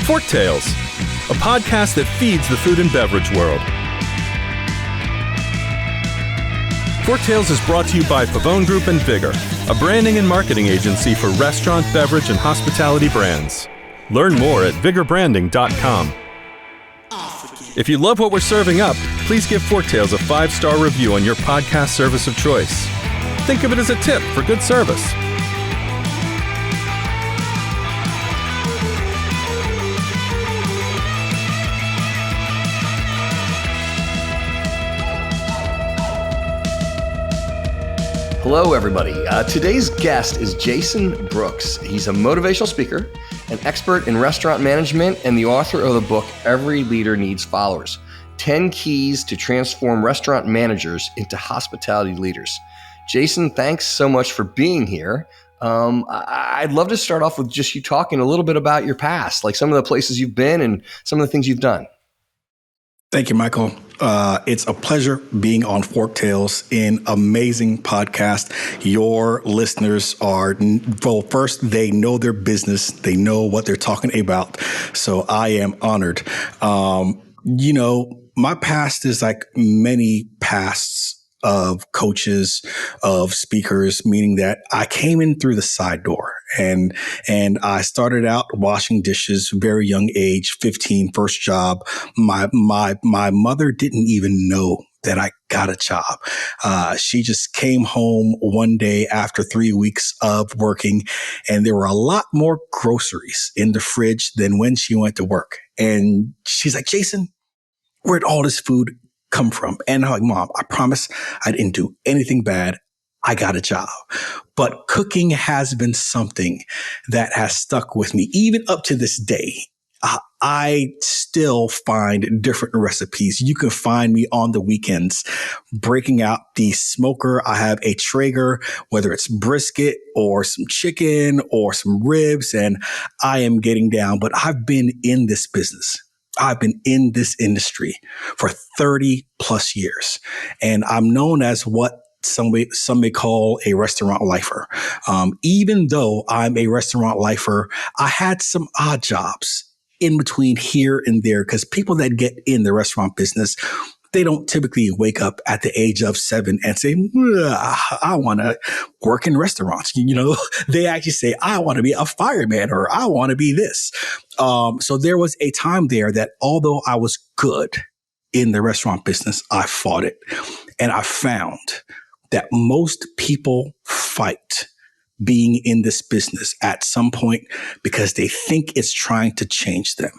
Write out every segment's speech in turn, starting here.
Forktales, a podcast that feeds the food and beverage world. Forktales is brought to you by Pavone Group and Vigor, a branding and marketing agency for restaurant, beverage, and hospitality brands. Learn more at vigorbranding.com. If you love what we're serving up, please give Forktales a 5-star review on your podcast service of choice. Think of it as a tip for good service. Hello, everybody. Today's guest is Jason Brooks. He's a motivational speaker, an expert in restaurant management, and the author of the book, Every Leader Needs Followers, 10 Keys to Transform Restaurant Managers into Hospitality Leaders. Jason, thanks so much for being here. I'd love to start off with just you talking a little bit about your past, like some of the places you've been and some of the things you've done. Thank you, Michael. It's a pleasure being on Forktales, an amazing podcast. Your listeners are, well, first, they know their business. They know what they're talking about. So I am honored. My past is like many pasts of coaches, of speakers, meaning that I came in through the side door and I started out washing dishes, very young age, 15, first job. My mother didn't even know that I got a job. She just came home one day after 3 weeks of working, and there were a lot more groceries in the fridge than when she went to work. And she's like, Jason, where'd all this food come from? And I'm like, Mom, I promise I didn't do anything bad. I got a job. But cooking has been something that has stuck with me even up to this day. I still find different recipes. You can find me on the weekends breaking out the smoker. I have a Traeger, whether it's brisket or some chicken or some ribs, and I am getting down. But I've been in this business. I've been in this industry for 30 plus years, and I'm known as what some may call a restaurant lifer. Even though I'm a restaurant lifer, I had some odd jobs in between here and there, because people that get in the restaurant business, they don't typically wake up at the age of 7 and say, I want to work in restaurants. They actually say, I want to be a fireman, or I want to be this. So there was a time there that although I was good in the restaurant business, I fought it. And I found that most people fight being in this business at some point because they think it's trying to change them.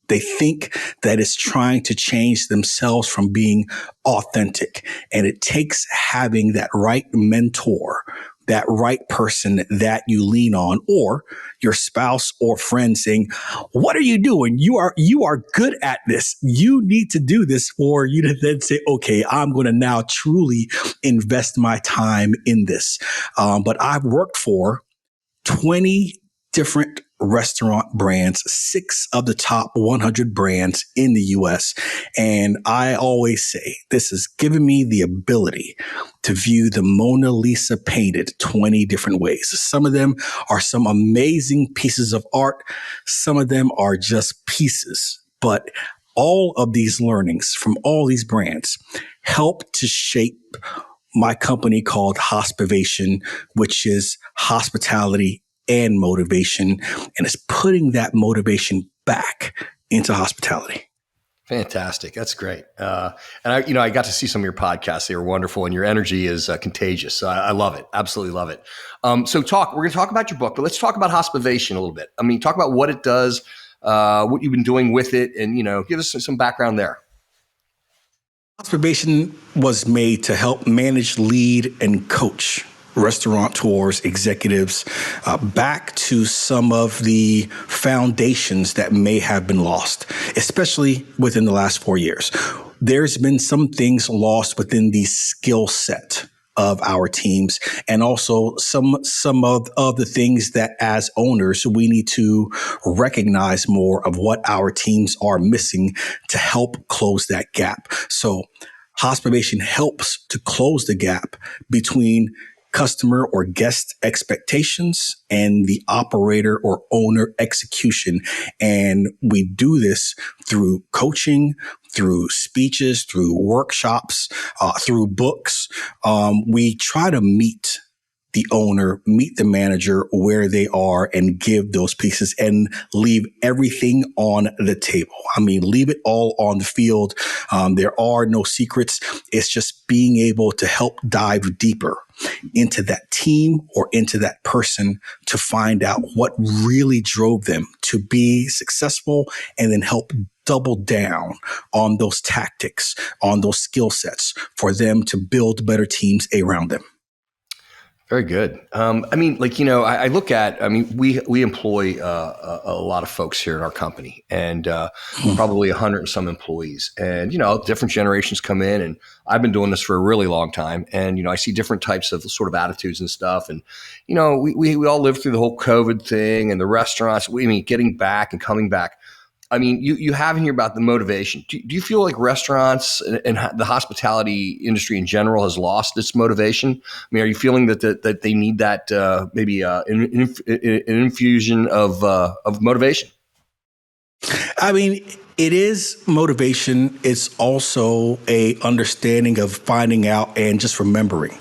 They think that it's trying to change themselves from being authentic. And it takes having that right mentor, that right person that you lean on, or your spouse or friend saying, what are you doing? You are good at this. You need to do this, for you to then say, okay, I'm going to now truly invest my time in this. But I've worked for 20 different restaurant brands, 6 of the top 100 brands in the US. And I always say this has given me the ability to view the Mona Lisa painted 20 different ways. Some of them are some amazing pieces of art. Some of them are just pieces. But all of these learnings from all these brands help to shape my company called HospiVation, which is hospitality and motivation, and it's putting that motivation back into hospitality. Fantastic. That's great. And I got to see some of your podcasts. They were wonderful, and your energy is contagious. So I love it. Absolutely love it. We're going to talk about your book, but let's talk about HospiVation a little bit. I mean, talk about what it does, what you've been doing with it, and, give us some background there. HospiVation was made to help manage, lead, and coach restaurateurs, executives, back to some of the foundations that may have been lost, especially within the last 4 years. There's been some things lost within the skill set of our teams, and also some of the things that as owners, we need to recognize more of what our teams are missing to help close that gap. So HospiVation helps to close the gap between customer or guest expectations, and the operator or owner execution. And we do this through coaching, through speeches, through workshops, through books. We try to meet the owner, meet the manager where they are and give those pieces and leave everything on the table. I mean, leave it all on the field. There are no secrets. It's just being able to help dive deeper into that team or into that person to find out what really drove them to be successful, and then help double down on those tactics, on those skill sets for them to build better teams around them. Very good. I mean, like, you know, I look at, I mean, we employ a lot of folks here in our company, and probably 100 and some employees. And, you know, different generations come in, and I've been doing this for a really long time. And, you know, I see different types of sort of attitudes and stuff. And, you know, we all lived through the whole COVID thing and the restaurants, I mean, getting back and coming back. I mean, you have in here about the motivation. Do you feel like restaurants and the hospitality industry in general has lost its motivation? I mean, are you feeling that they need that maybe an infusion of motivation? I mean, it is motivation. It's also a understanding of finding out and just remembering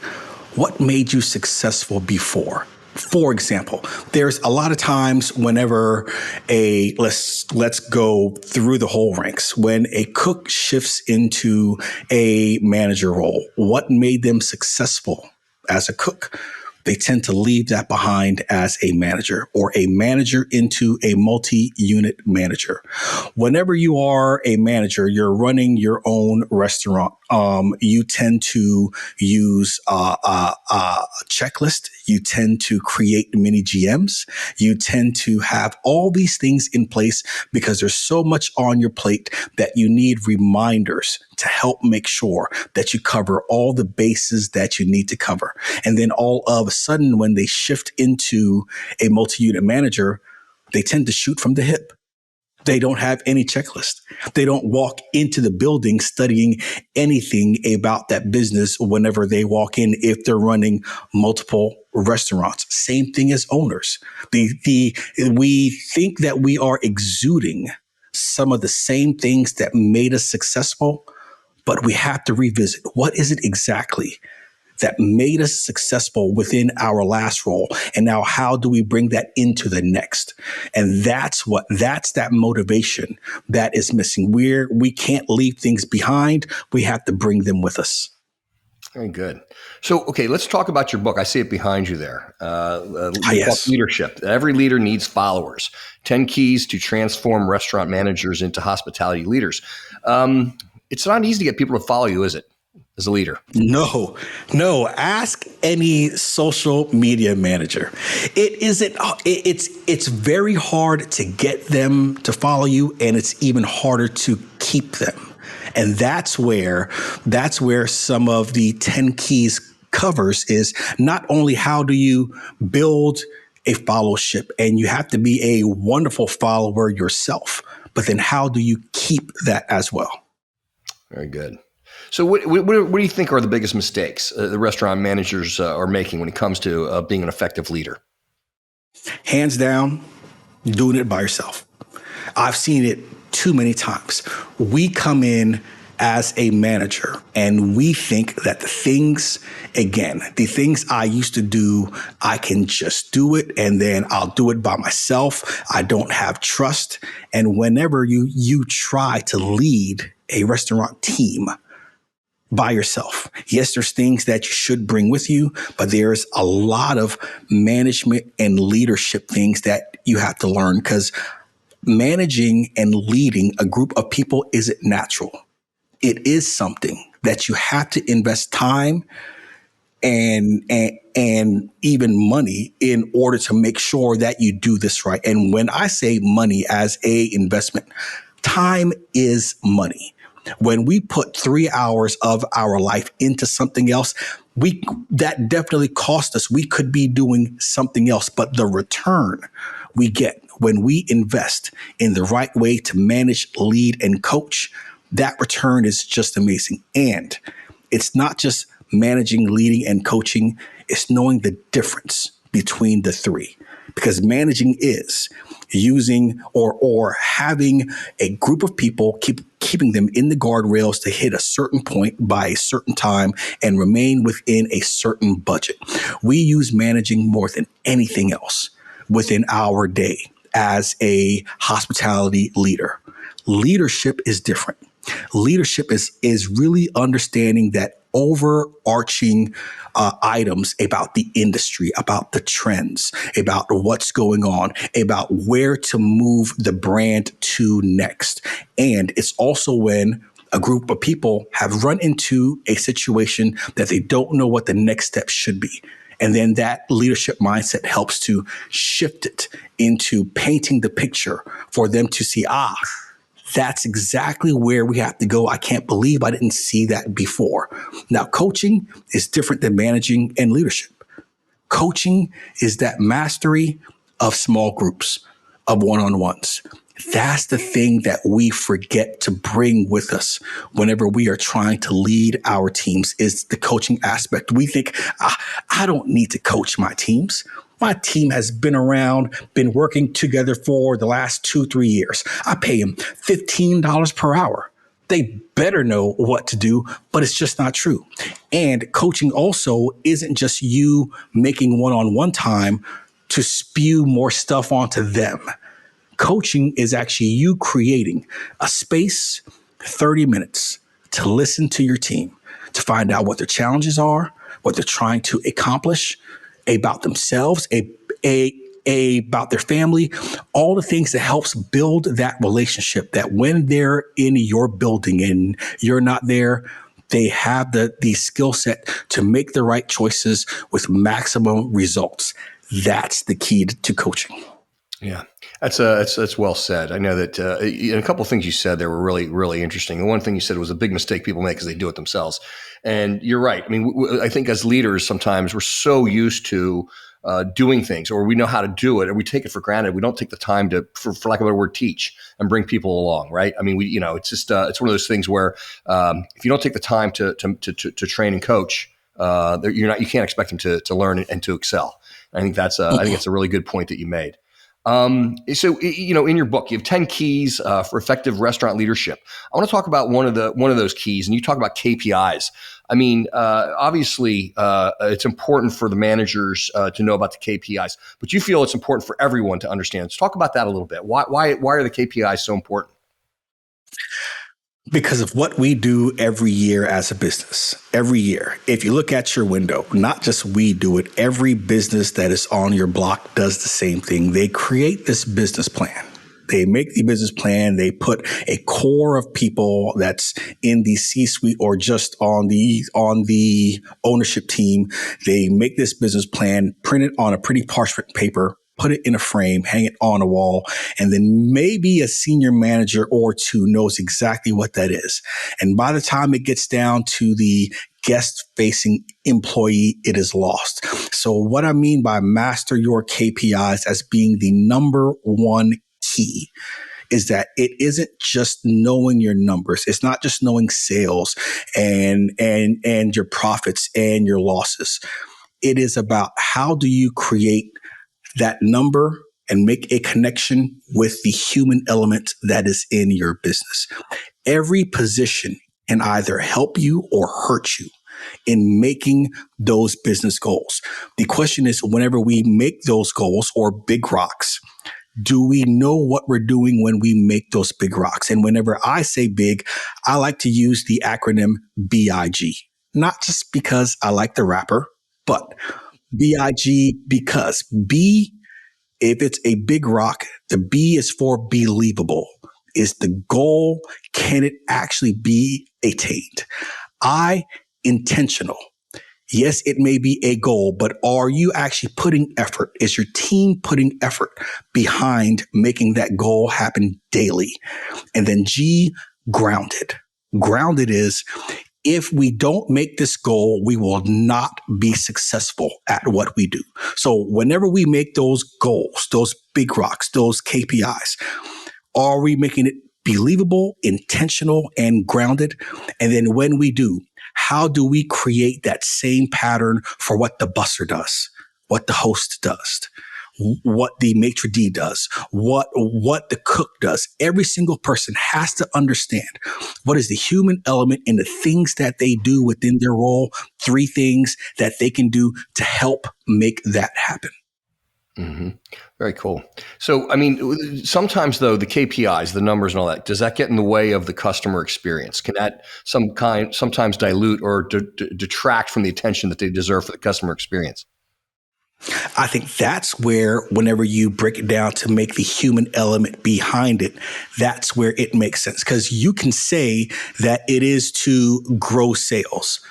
what made you successful before. For example, there's a lot of times whenever let's go through the whole ranks, when a cook shifts into a manager role, what made them successful as a cook? They tend to leave that behind as a manager, or a manager into a multi-unit manager. Whenever you are a manager, you're running your own restaurant. You tend to use a checklist. You tend to create mini GMs. You tend to have all these things in place because there's so much on your plate that you need reminders to help make sure that you cover all the bases that you need to cover. And then all of a sudden, when they shift into a multi-unit manager, they tend to shoot from the hip. They don't have any checklist. They don't walk into the building studying anything about that business whenever they walk in, if they're running multiple restaurants. Same thing as owners. We think that we are exuding some of the same things that made us successful, but we have to revisit, what is it exactly that made us successful within our last role? And now how do we bring that into the next? And that's that motivation that is missing. We can't leave things behind. We have to bring them with us. Very good. So, okay, let's talk about your book. I see it behind you there. Yes. Leadership. Every leader needs followers. 10 keys to transform restaurant managers into hospitality leaders. It's not easy to get people to follow you, is it? As a leader? No. Ask any social media manager. It isn't. It's very hard to get them to follow you, and it's even harder to keep them. And that's where some of the 10 keys covers is not only how do you build a followership, and you have to be a wonderful follower yourself, but then how do you keep that as well? Very good. So what do you think are the biggest mistakes the restaurant managers are making when it comes to being an effective leader? Hands down, doing it by yourself. I've seen it too many times. We come in as a manager and we think that the things I used to do, I can just do it and then I'll do it by myself. I don't have trust. And whenever you try to lead a restaurant team by yourself, yes, there's things that you should bring with you, but there's a lot of management and leadership things that you have to learn, because managing and leading a group of people isn't natural. It is something that you have to invest time and even money in order to make sure that you do this right. And when I say money as a investment, time is money. When we put 3 hours of our life into something else, that definitely cost us. We could be doing something else, but the return we get when we invest in the right way to manage, lead, and coach, that return is just amazing. And it's not just managing, leading, and coaching is knowing the difference between the three. Because managing is using or having a group of people, keeping them in the guardrails to hit a certain point by a certain time and remain within a certain budget. We use managing more than anything else within our day as a hospitality leader. Leadership is different. Leadership is really understanding that overarching items about the industry, about the trends, about what's going on, about where to move the brand to next. And it's also when a group of people have run into a situation that they don't know what the next step should be. And then that leadership mindset helps to shift it into painting the picture for them to see, that's exactly where we have to go. I can't believe I didn't see that before. Now, coaching is different than managing and leadership. Coaching is that mastery of small groups, of one-on-ones. That's the thing that we forget to bring with us whenever we are trying to lead our teams, is the coaching aspect. We think, I don't need to coach my teams. My team has been around, been working together for the last 2-3 years. I pay them $15 per hour. They better know what to do, but it's just not true. And coaching also isn't just you making one-on-one time to spew more stuff onto them. Coaching is actually you creating a space, 30 minutes to listen to your team, to find out what their challenges are, what they're trying to accomplish, about themselves, about their family, all the things that helps build that relationship, that when they're in your building and you're not there, they have the skill set to make the right choices with maximum results. That's the key to coaching. Yeah, that's well said. I know that a couple of things you said there were really, really interesting. The one thing you said was a big mistake people make because they do it themselves. And you're right. I mean, I think as leaders, sometimes we're so used to doing things, or we know how to do it, and we take it for granted. We don't take the time to, for lack of a better word, teach and bring people along. Right? I mean, it's just it's one of those things where if you don't take the time to train and coach, you can't expect them to learn and to excel. I think that's a really good point that you made. So, in your book, you have 10 keys for effective restaurant leadership. I want to talk about one of those keys, and you talk about KPIs. I mean, obviously, it's important for the managers to know about the KPIs, but you feel it's important for everyone to understand. Let's talk about that a little bit. Why are the KPIs so important? Because of what we do every year as a business. Every year, if you look at your window, not just we do it, every business that is on your block does the same thing. They create this business plan. They make the business plan. They put a core of people that's in the C-suite or just on the ownership team. They make this business plan, print it on a pretty parchment paper, put it in a frame, hang it on a wall, and then maybe a senior manager or two knows exactly what that is. And by the time it gets down to the guest-facing employee, it is lost. So what I mean by master your KPIs as being the number one key is that it isn't just knowing your numbers. It's not just knowing sales and your profits and your losses. It is about how do you create that number and make a connection with the human element that is in your business. Every position can either help you or hurt you in making those business goals. The question is, whenever we make those goals or big rocks, do we know what we're doing when we make those big rocks? And whenever I say big, I like to use the acronym BIG, not just because I like the rapper, but BIG because B, if it's a big rock, the B is for believable. Is the goal, can it actually be attained? I, intentional. Yes, it may be a goal, but are you actually putting effort? Is your team putting effort behind making that goal happen daily? And then G, grounded. Grounded is, if we don't make this goal, we will not be successful at what we do. So whenever we make those goals, those big rocks, those KPIs, are we making it believable, intentional, and grounded? And then when we do, How do we create that same pattern for what the busser does, what the host does, what the maitre d' does, what the cook does? Every single person has to understand what is the human element in the things that they do within their role, 3 things that they can do to help make that happen. Mm-hmm. Very cool. So, I mean, sometimes though, the KPIs, the numbers and all that, does that get in the way of the customer experience? Can that sometimes dilute or detract from the attention that they deserve for the customer experience? I think that's where, whenever you break it down to make the human element behind it, that's where it makes sense. Because you can say that it is to grow sales,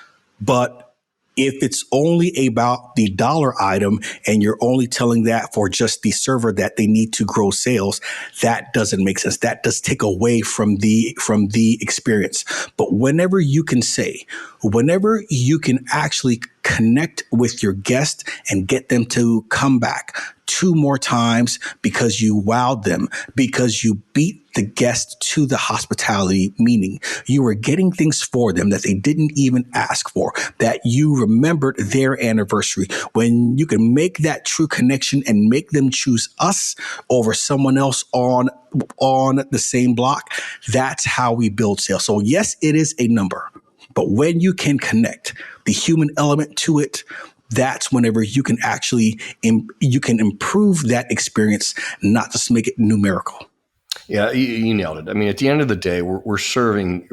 but if it's only about the dollar item and you're only telling that for just the server that they need to grow sales, that doesn't make sense. That does take away from the experience. But whenever you can actually connect with your guest and get them to come back 2 more times because you wowed them, because you beat the guest to the hospitality, meaning you were getting things for them that they didn't even ask for, that you remembered their anniversary. When you can make that true connection and make them choose us over someone else on the same block, that's how we build sales. So yes, it is a number, but when you can connect the human element to it, that's whenever you can actually you can improve that experience, not just make it numerical. Yeah, you nailed it. I mean, at the end of the day, we're serving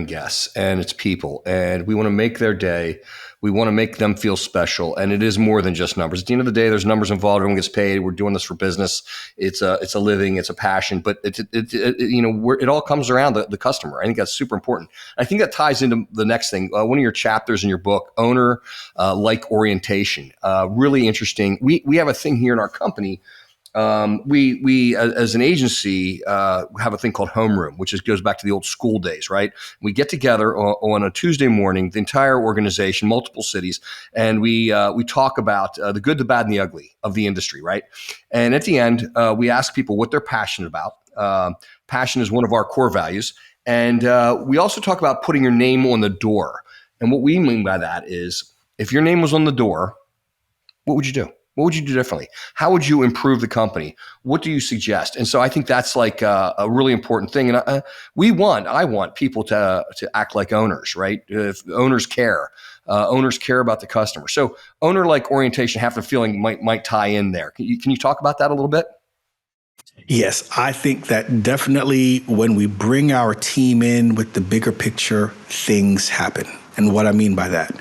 guests, and it's people, and we want to make their day. We want to make them feel special, and it is more than just numbers. At the end of the day, there's numbers involved. Everyone gets paid. We're doing this for business. It's a living. It's a passion. But it all comes around the customer. I think that's super important. I think that ties into the next thing. One of your chapters in your book, owner like orientation, really interesting. We have a thing here in our company. We as an agency have a thing called homeroom, which goes back to the old school days, right? We get together on a Tuesday morning, the entire organization, multiple cities, and we talk about the good, the bad, and the ugly of the industry, right? And at the end, we ask people what they're passionate about. Passion is one of our core values, and we also talk about putting your name on the door. And what we mean by that is, if your name was on the door, what would you do? What would you do differently? How would you improve the company? What do you suggest? And so I think that's like a really important thing. And I want people to act like owners, right? If owners care about the customer. So owner-like orientation, half the feeling might tie in there. Can you talk about that a little bit? Yes, I think that definitely when we bring our team in with the bigger picture, things happen. And what I mean by that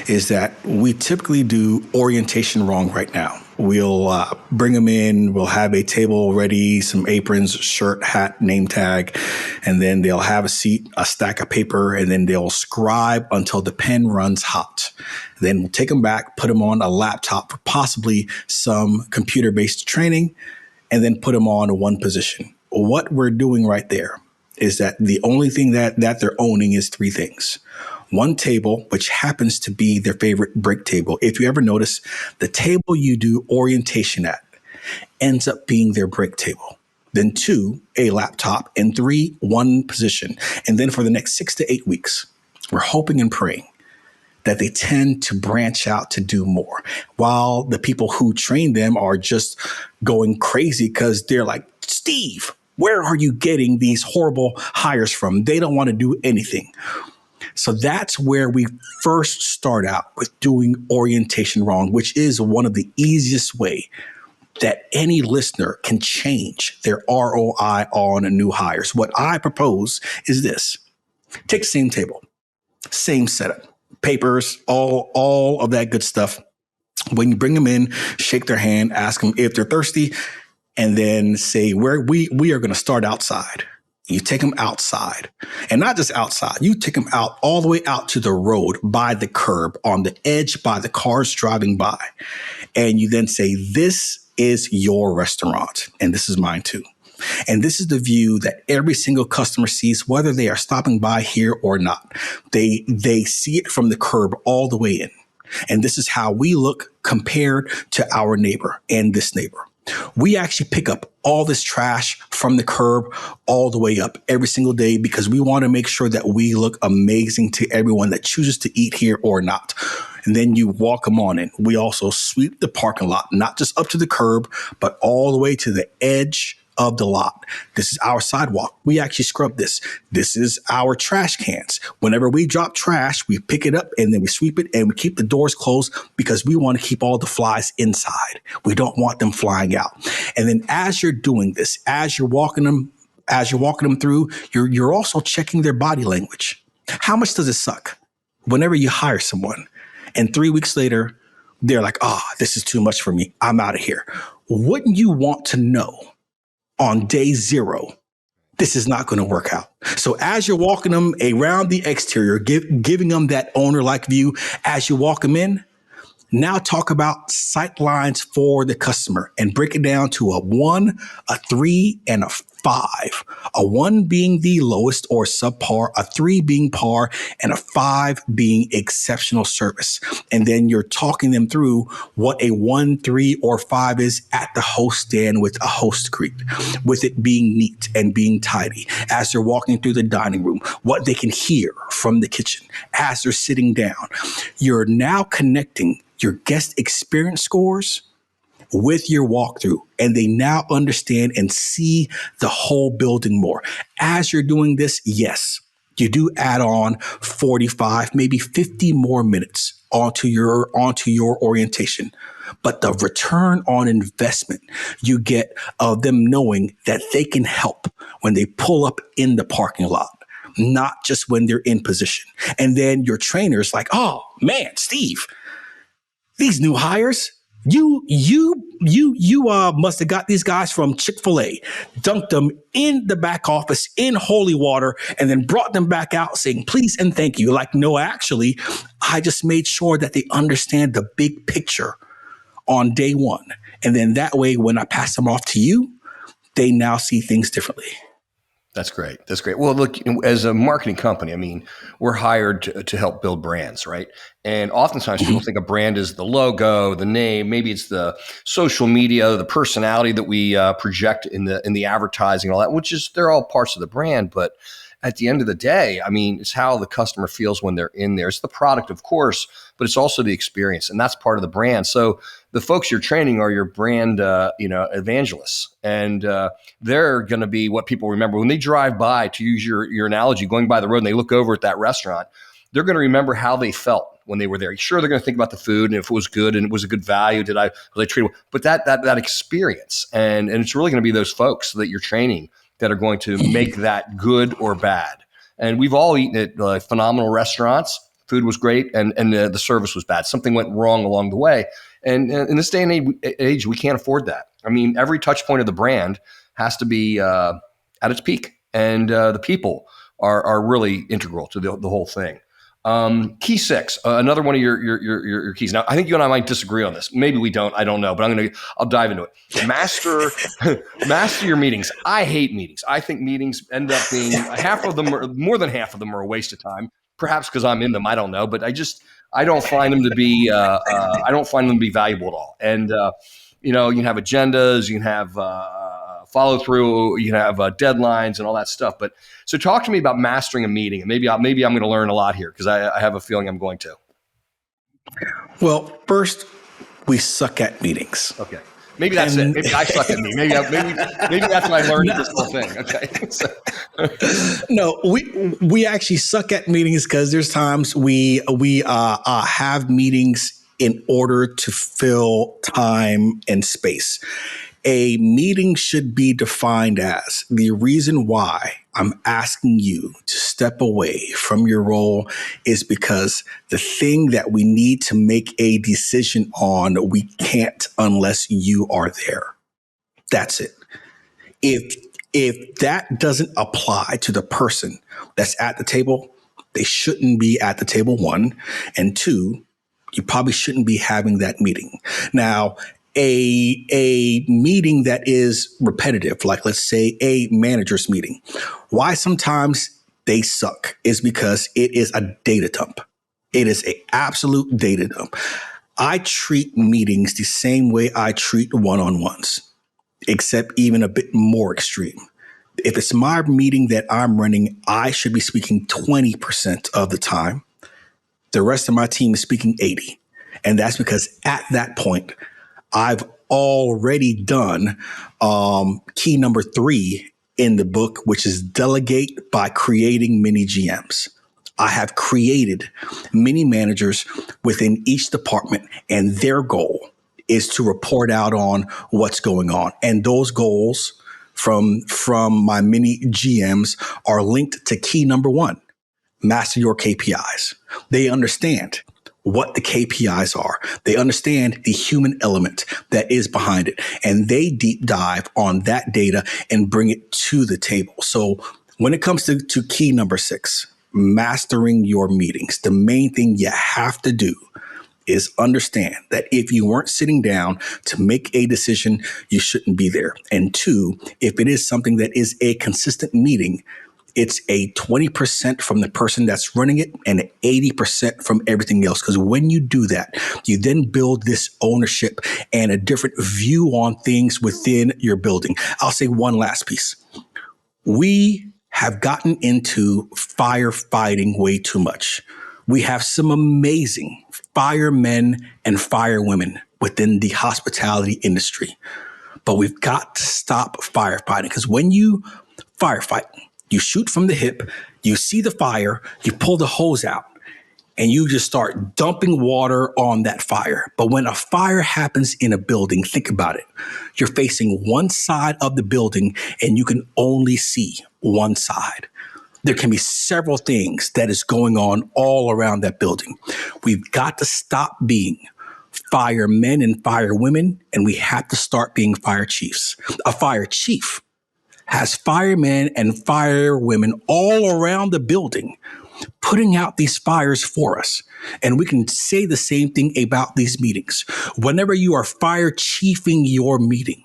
is that we typically do orientation wrong right now. We'll bring them in, we'll have a table ready, some aprons, shirt, hat, name tag, and then they'll have a seat, a stack of paper, and then they'll scribe until the pen runs hot. Then we'll take them back, put them on a laptop for possibly some computer-based training, and then put them on one position. What we're doing right there is that the only thing that they're owning is 3 things. One table, which happens to be their favorite break table. If you ever notice, the table you do orientation at ends up being their break table. Then 2, a laptop, and 3, one position. And then for the next 6 to 8 weeks, we're hoping and praying that they tend to branch out to do more, while the people who train them are just going crazy because they're like, Steve, where are you getting these horrible hires from? They don't want to do anything. So that's where we first start out with doing orientation wrong, which is one of the easiest way that any listener can change their ROI on new hires. What I propose is this: take the same table, same setup, papers, all of that good stuff. When you bring them in, shake their hand, ask them if they're thirsty, and then say, where we are going to start outside. You take them outside, and not just outside. You take them out all the way out to the road, by the curb, on the edge, by the cars driving by. And you then say, this is your restaurant, and this is mine too. And this is the view that every single customer sees, whether they are stopping by here or not. They see it from the curb all the way in. And this is how we look compared to our neighbor and this neighbor. We actually pick up all this trash from the curb all the way up every single day because we want to make sure that we look amazing to everyone that chooses to eat here or not. And then you walk them on in. We also sweep the parking lot, not just up to the curb, but all the way to the edge of the lot. This is our sidewalk. We actually scrub this. This is our trash cans. Whenever we drop trash, we pick it up and then we sweep it and we keep the doors closed because we want to keep all the flies inside. We don't want them flying out. And then as you're doing this, as you're walking them through, you're also checking their body language. How much does it suck whenever you hire someone and 3 weeks later, they're like, this is too much for me. I'm out of here. Wouldn't you want to know on day 0, this is not going to work out? So as you're walking them around the exterior, giving them that owner-like view, as you walk them in, now talk about sight lines for the customer and break it down to a 1, a 3, and a 5. A 1 being the lowest or subpar, a 3 being par, and a 5 being exceptional service. And then you're talking them through what a 1, 3, or 5 is at the host stand with a host greet, with it being neat and being tidy. As they're walking through the dining room, what they can hear from the kitchen as they're sitting down. You're now connecting your guest experience scores with your walkthrough, and they now understand and see the whole building more. As you're doing this, yes, you do add on 45, maybe 50 more minutes onto your orientation. But the return on investment you get of them knowing that they can help when they pull up in the parking lot, not just when they're in position. And then your trainer's like, oh man, Steve, these new hires, you must have got these guys from Chick-fil-A, dunked them in the back office in holy water, and then brought them back out saying, please and thank you. Like, no, actually, I just made sure that they understand the big picture on day 1. And then that way, when I pass them off to you, they now see things differently. That's great. That's great. Well, look, as a marketing company, I mean, we're hired to help build brands, right? And oftentimes people think a brand is the logo, the name, maybe it's the social media, the personality that we project in the advertising, all that, which is, they're all parts of the brand. But at the end of the day, I mean, it's how the customer feels when they're in there. It's the product, of course, but it's also the experience, and that's part of the brand. So the folks you're training are your brand, evangelists, and they're going to be what people remember when they drive by. To use your analogy, going by the road and they look over at that restaurant, they're going to remember how they felt when they were there. Sure, they're going to think about the food and if it was good and it was a good value. Was I treated well? But that experience, and it's really going to be those folks that you're training that are going to make that good or bad. And we've all eaten at phenomenal restaurants. Food was great, and the service was bad. Something went wrong along the way. And in this day and age, we can't afford that. I mean, every touch point of the brand has to be at its peak, and the people are really integral to the whole thing. Key 6, another one of your keys. Now, I think you and I might disagree on this. Maybe we don't. I don't know, but I'll dive into it. Master your meetings. I hate meetings. I think meetings end up being more than half of them are a waste of time. Perhaps because I'm in them. I don't know, but I don't find them to be valuable at all. And you can have agendas, you can have follow through, you can have deadlines and all that stuff. But so talk to me about mastering a meeting, and maybe I'm going to learn a lot here because I have a feeling I'm going to. Well, first, we suck at meetings. Okay. Maybe that's it. Maybe I suck at me. Maybe that's what I learned this whole thing. Okay. No, we actually suck at meetings because there's times we have meetings in order to fill time and space. A meeting should be defined as the reason why I'm asking you to step away from your role is because the thing that we need to make a decision on, we can't unless you are there. That's it. If that doesn't apply to the person that's at the table, they shouldn't be at the table, 1. And 2, you probably shouldn't be having that meeting. Now, a meeting that is repetitive, like let's say a manager's meeting, why sometimes they suck is because it is a data dump. It is an absolute data dump. I treat meetings the same way I treat one-on-ones. except even a bit more extreme. If it's my meeting that I'm running, I should be speaking 20% of the time. The rest of my team is speaking 80. And that's because at that point, I've already done key number 3 in the book, which is delegate by creating mini GMs. I have created mini managers within each department, and their goal is to report out on what's going on. And those goals from my mini GMs are linked to key number 1. Master your KPIs. They understand what the KPIs are. They understand the human element that is behind it. And they deep dive on that data and bring it to the table. So when it comes to key number 6, mastering your meetings, the main thing you have to do is understand that if you weren't sitting down to make a decision, you shouldn't be there. And 2, if it is something that is a consistent meeting, it's a 20% from the person that's running it and 80% from everything else. Because when you do that, you then build this ownership and a different view on things within your building. I'll say one last piece. We have gotten into firefighting way too much. We have some amazing firemen and firewomen within the hospitality industry, but we've got to stop firefighting, because when you firefight, you shoot from the hip, you see the fire, you pull the hose out, and you just start dumping water on that fire. But when a fire happens in a building, think about it. You're facing one side of the building and you can only see one side. There can be several things that is going on all around that building. We've got to stop being firemen and firewomen, and we have to start being fire chiefs. A fire chief has firemen and firewomen all around the building putting out these fires for us. And we can say the same thing about these meetings. Whenever you are fire chiefing your meeting,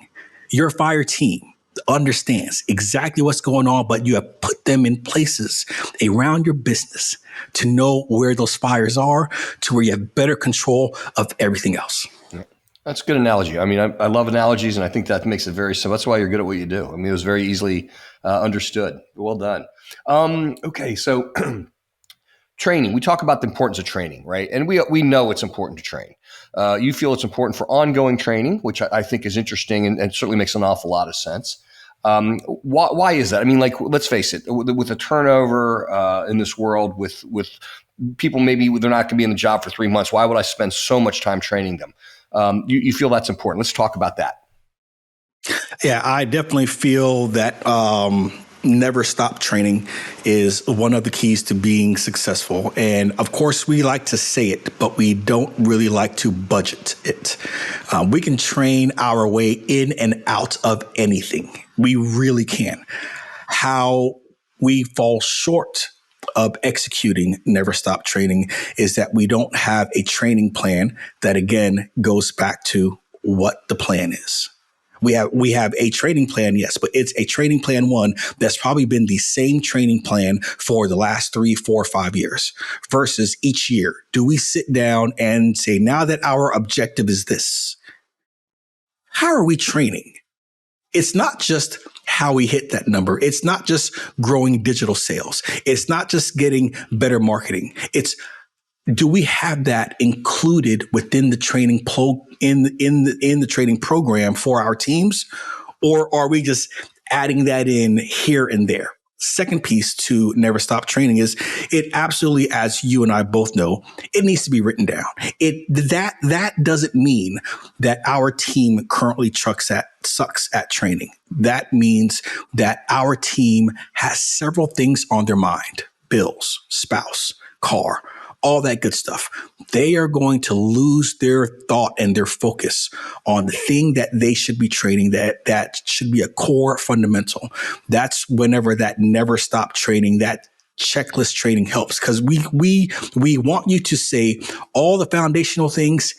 your fire team understands exactly what's going on, but you have put them in places around your business to know where those fires are, to where you have better control of everything else. That's a good analogy. I mean, I love analogies, and I think that makes it very simple. That's why you're good at what you do. I mean, it was very easily understood. Well done. Okay, so training. We talk about the importance of training, right? And we know it's important to train. You feel it's important for ongoing training, which I think is interesting and certainly makes an awful lot of sense. Why is that? I mean, like, let's face it, with the turnover in this world, with people, maybe they're not going to be in the job for 3 months. Why would I spend so much time training them? You feel that's important. Let's talk about that. Yeah, I definitely feel that never stop training is one of the keys to being successful. And of course, we like to say it, but we don't really like to budget it. We can train our way in and out of anything. We really can. How we fall short of executing never stop training is that we don't have a training plan that, again, goes back to what the plan is. We have a training plan, yes, but it's a training plan one that's probably been the same training plan for the last 3, 4, 5 years, versus each year. Do we sit down and say, now that our objective is this, how are we training? It's not just how we hit that number. It's not just growing digital sales. It's not just getting better marketing. It's, do we have that included within the training in the training program for our teams, or are we just adding that in here and there? Second piece to never stop training is it absolutely, as you and I both know, it needs to be written down. That doesn't mean that our team currently sucks at training. That means that our team has several things on their mind: bills, spouse, car, all that good stuff. They are going to lose their thought and their focus on the thing that they should be training, that should be a core fundamental. That's whenever that never stop training, that checklist training helps, because we want you to say all the foundational things,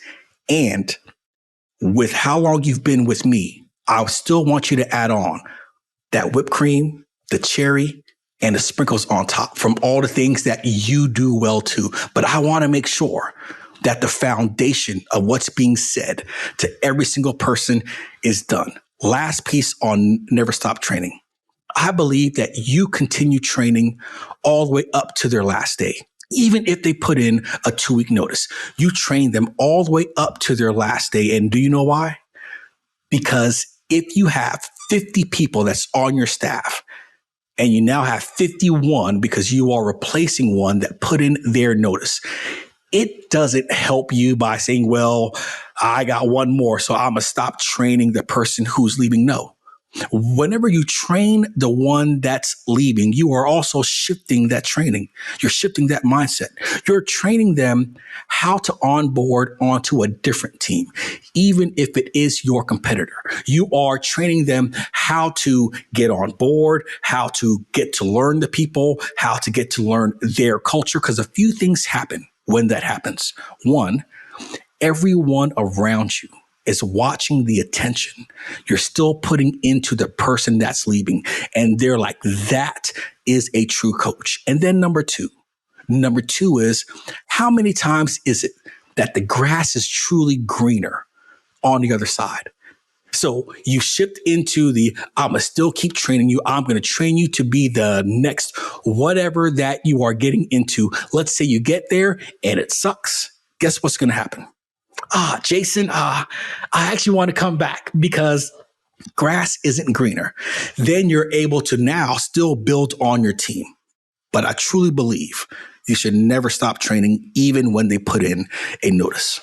and with how long you've been with me, I still want you to add on that whipped cream, the cherry, and the sprinkles on top from all the things that you do well too. But I want to make sure that the foundation of what's being said to every single person is done. Last piece on never stop training. I believe that you continue training all the way up to their last day. Even if they put in a 2-week notice, you train them all the way up to their last day. And do you know why? Because if you have 50 people that's on your staff and you now have 51 because you are replacing one that put in their notice, it doesn't help you by saying, well, I got one more, so I'm going to stop training the person who's leaving. No. Whenever you train the one that's leaving, you are also shifting that training. You're shifting that mindset. You're training them how to onboard onto a different team, even if it is your competitor. You are training them how to get on board, how to get to learn the people, how to get to learn their culture, because a few things happen when that happens. One, everyone around you is watching the attention you're still putting into the person that's leaving. And they're like, that is a true coach. And then number two is, how many times is it that the grass is truly greener on the other side? So you shift into I'm going to still keep training you. I'm going to train you to be the next whatever that you are getting into. Let's say you get there and it sucks. Guess what's going to happen? Jason, I actually want to come back because grass isn't greener. Then you're able to now still build on your team. But I truly believe you should never stop training, even when they put in a notice.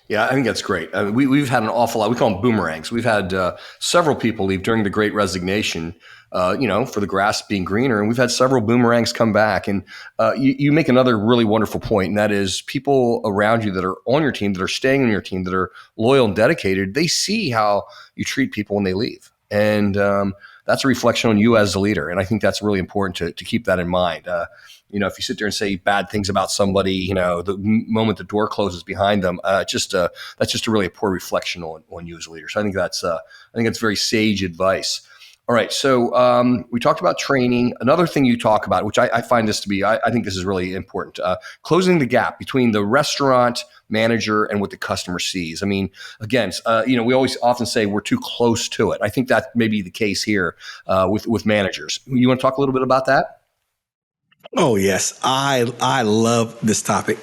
Yeah, I think that's great. I mean, we've had an awful lot. We call them boomerangs. We've had several people leave during the Great Resignation, for the grass being greener. And we've had several boomerangs come back. And you make another really wonderful point, and that is people around you that are on your team, that are staying on your team, that are loyal and dedicated, they see how you treat people when they leave. And that's a reflection on you as a leader. And I think that's really important to keep that in mind. If you sit there and say bad things about somebody, the moment the door closes behind them, that's just a really poor reflection on you as a leader. So I think that's very sage advice. All right. So we talked about training. Another thing you talk about, which I find this to be, I think this is really important, closing the gap between the restaurant manager and what the customer sees. I mean, again, we always often say we're too close to it. I think that may be the case here with managers. You want to talk a little bit about that? Oh, yes. I love this topic.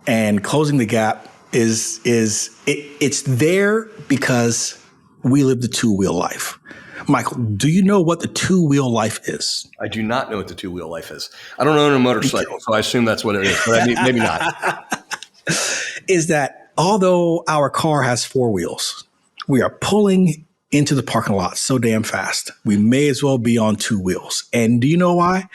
And closing the gap it's there because we live the two-wheel life. Michael, do you know what the two-wheel life is? I do not know what the two-wheel life is. I don't own a motorcycle, so I assume that's what it is, but maybe not. Is that although our car has 4 wheels, we are pulling into the parking lot so damn fast, we may as well be on 2 wheels. And do you know why?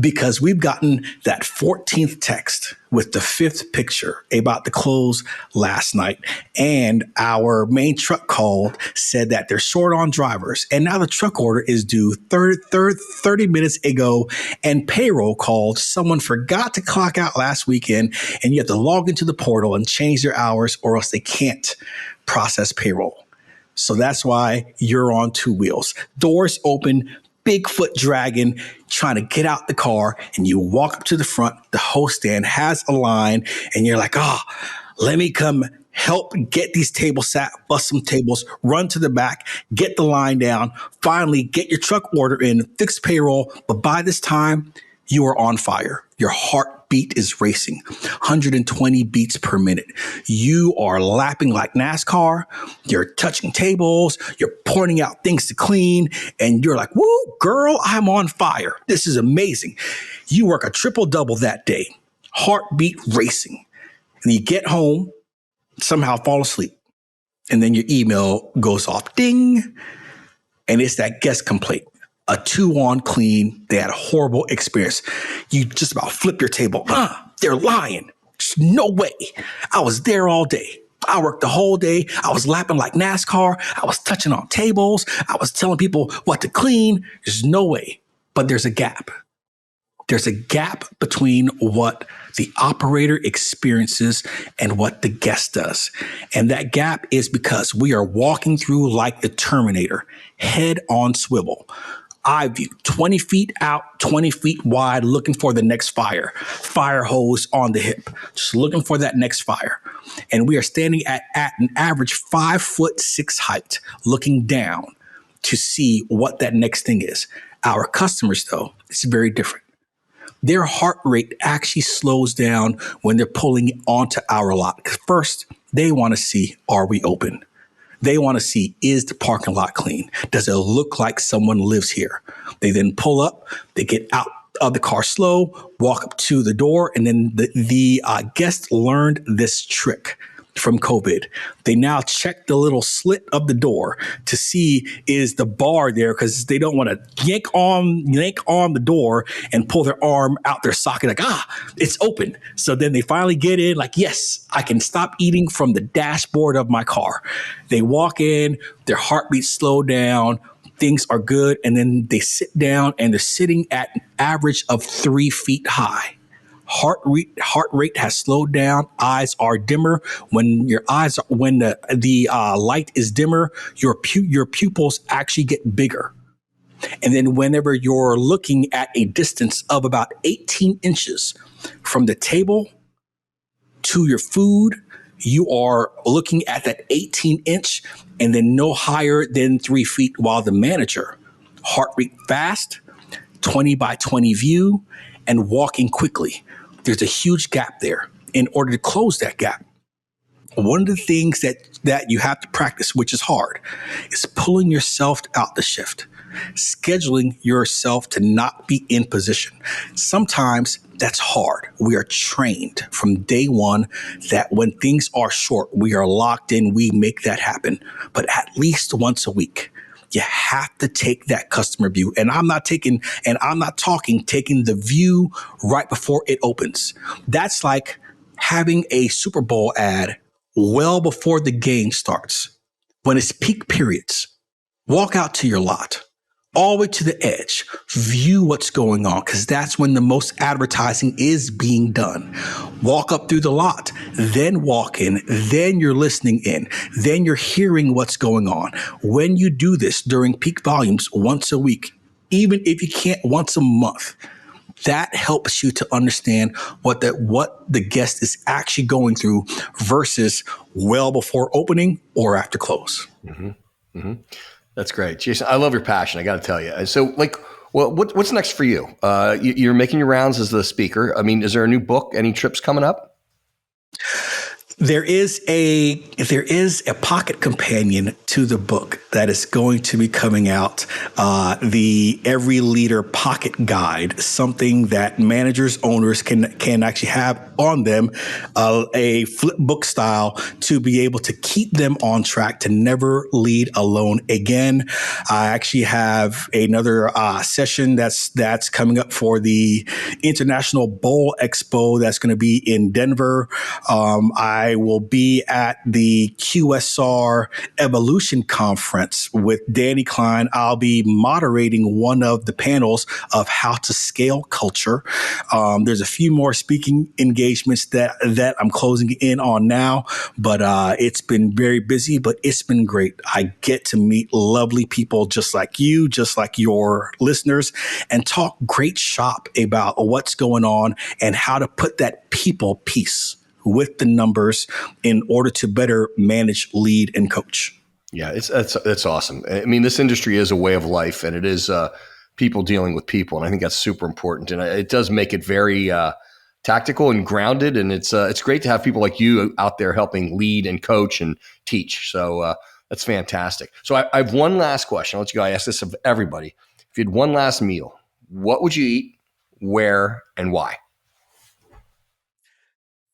Because we've gotten that 14th text with the 5th picture about the close last night. And our main truck called, said that they're short on drivers. And now the truck order is due 30 minutes ago. And payroll called, someone forgot to clock out last weekend. And you have to log into the portal and change their hours or else they can't process payroll. So that's why you're on 2 wheels. Doors open, Bigfoot dragon trying to get out the car, and you walk up to the front. The host stand has a line, and you're like, let me come help get these tables sat, bust some tables, run to the back, get the line down, finally get your truck order in, fix payroll. But by this time, you are on fire. Your heartbeat is racing, 120 beats per minute. You are lapping like NASCAR. You're touching tables. You're pointing out things to clean. And you're like, woo, girl, I'm on fire. This is amazing. You work a triple-double that day, heartbeat racing. And you get home, somehow fall asleep. And then your email goes off, ding. And it's that guest complaint. A 2-on clean. They had a horrible experience. You just about flip your table. They're lying. There's no way. I was there all day. I worked the whole day. I was lapping like NASCAR. I was touching on tables. I was telling people what to clean. There's no way. But there's a gap. There's a gap between what the operator experiences and what the guest does. And that gap is because we are walking through like the Terminator, head on swivel. eye view, 20 feet out, 20 feet wide, looking for the next fire hose on the hip, just looking for that next fire. And we are standing at an average 5'6" height, looking down to see what that next thing is. Our customers, though, it's very different. Their heart rate actually slows down when they're pulling onto our lot. First, they want to see, are we open? They want to see, is the parking lot clean? Does it look like someone lives here? They then pull up, they get out of the car slow, walk up to the door, and then the guest learned this trick from COVID. They now check the little slit of the door to see, is the bar there, because they don't want to yank on the door and pull their arm out their socket like, it's open. So then they finally get in like, yes, I can stop eating from the dashboard of my car. They walk in, their heartbeat slow down, things are good, and then they sit down and they're sitting at an average of 3 feet high. Heart rate has slowed down. Eyes are dimmer. When the light is dimmer, your pupils actually get bigger. And then whenever you're looking at a distance of about 18 inches from the table to your food, you are looking at that 18-inch and then no higher than 3 feet, while the manager, heart rate fast, 20 by 20 view, and walking quickly. There's a huge gap there. In order to close that gap, one of the things that you have to practice, which is hard, is pulling yourself out the shift, scheduling yourself to not be in position. Sometimes that's hard. We are trained from day one that when things are short, we are locked in, we make that happen. But at least once a week, you have to take that customer view. And I'm not taking the view right before it opens. That's like having a Super Bowl ad well before the game starts. When it's peak periods, walk out to your lot, all the way to the edge, view what's going on, because that's when the most advertising is being done. Walk up through the lot, then walk in, then you're listening in, then you're hearing what's going on. When you do this during peak volumes once a week, even if you can't once a month, that helps you to understand what the guest is actually going through versus well before opening or after close. Mm-hmm. Mm-hmm. That's great, Jason. I love your passion. I got to tell you. And so, what's next for you? You're making your rounds as the speaker. I mean, is there a new book? Any trips coming up? There is a pocket companion to the book that is going to be coming out, the Every Leader Pocket Guide, something that managers, owners can actually have on them, a flip book style to be able to keep them on track to never lead alone again. I actually have another session that's coming up for the International Bowl Expo that's going to be in Denver. I will be at the QSR Evolution Conference with Danny Klein. I'll be moderating one of the panels of how to scale culture. There's a few more speaking engagements that I'm closing in on now, but it's been very busy, but it's been great. I get to meet lovely people just like you, just like your listeners, and talk great shop about what's going on and how to put that people piece with the numbers in order to better manage, lead, and coach. Yeah, that's awesome. I mean, this industry is a way of life, and it is people dealing with people, and I think that's super important. And it does make it very tactical and grounded, and it's great to have people like you out there helping lead and coach and teach. So that's fantastic. So I have one last question. I'll let you go. I ask this of everybody. If you had one last meal, what would you eat, where, and why?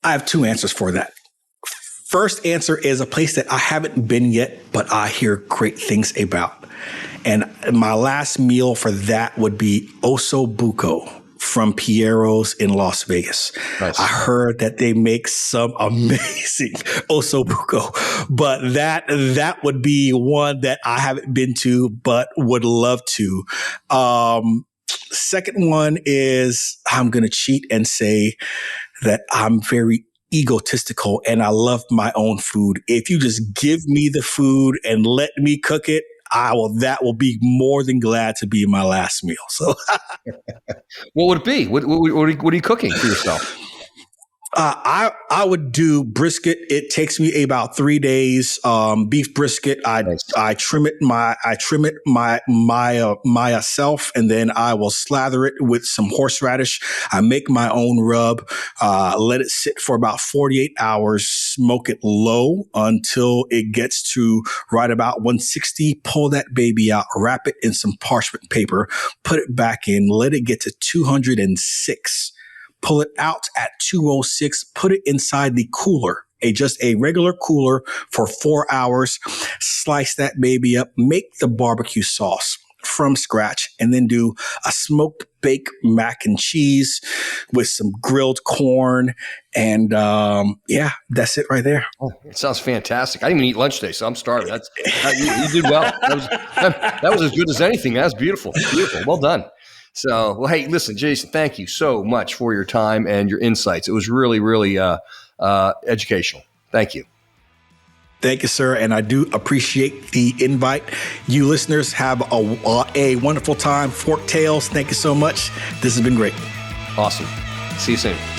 I have two answers for that. First answer is a place that I haven't been yet, but I hear great things about. And my last meal for that would be Osso Buco from Piero's in Las Vegas. Nice. I heard that they make some amazing Osso Buco, but that would be one that I haven't been to, but would love to. Second one is I'm going to cheat and say that I'm very egotistical and I love my own food. If you just give me the food and let me cook it, that will be more than glad to be my last meal. So what would it be? What are you cooking for yourself? I would do brisket. It takes me about 3 days. Beef brisket. I trim it myself, and then I will slather it with some horseradish. I make my own rub. Let it sit for about 48 hours. Smoke it low until it gets to right about 160. Pull that baby out. Wrap it in some parchment paper. Put it back in. Let it get to 206. Pull it out at 206, put it inside the cooler, just a regular cooler for 4 hours. Slice that baby up, make the barbecue sauce from scratch, and then do a smoked baked mac and cheese with some grilled corn. And that's it right there. Oh, it sounds fantastic. I didn't even eat lunch today, so I'm starving. You did well. That was as good as anything. That's beautiful. Beautiful. Well done. So, well, hey, listen, Jason, thank you so much for your time and your insights. It was really, really educational. Thank you. Thank you, sir. And I do appreciate the invite. You listeners have a wonderful time. Forktales, thank you so much. This has been great. Awesome. See you soon.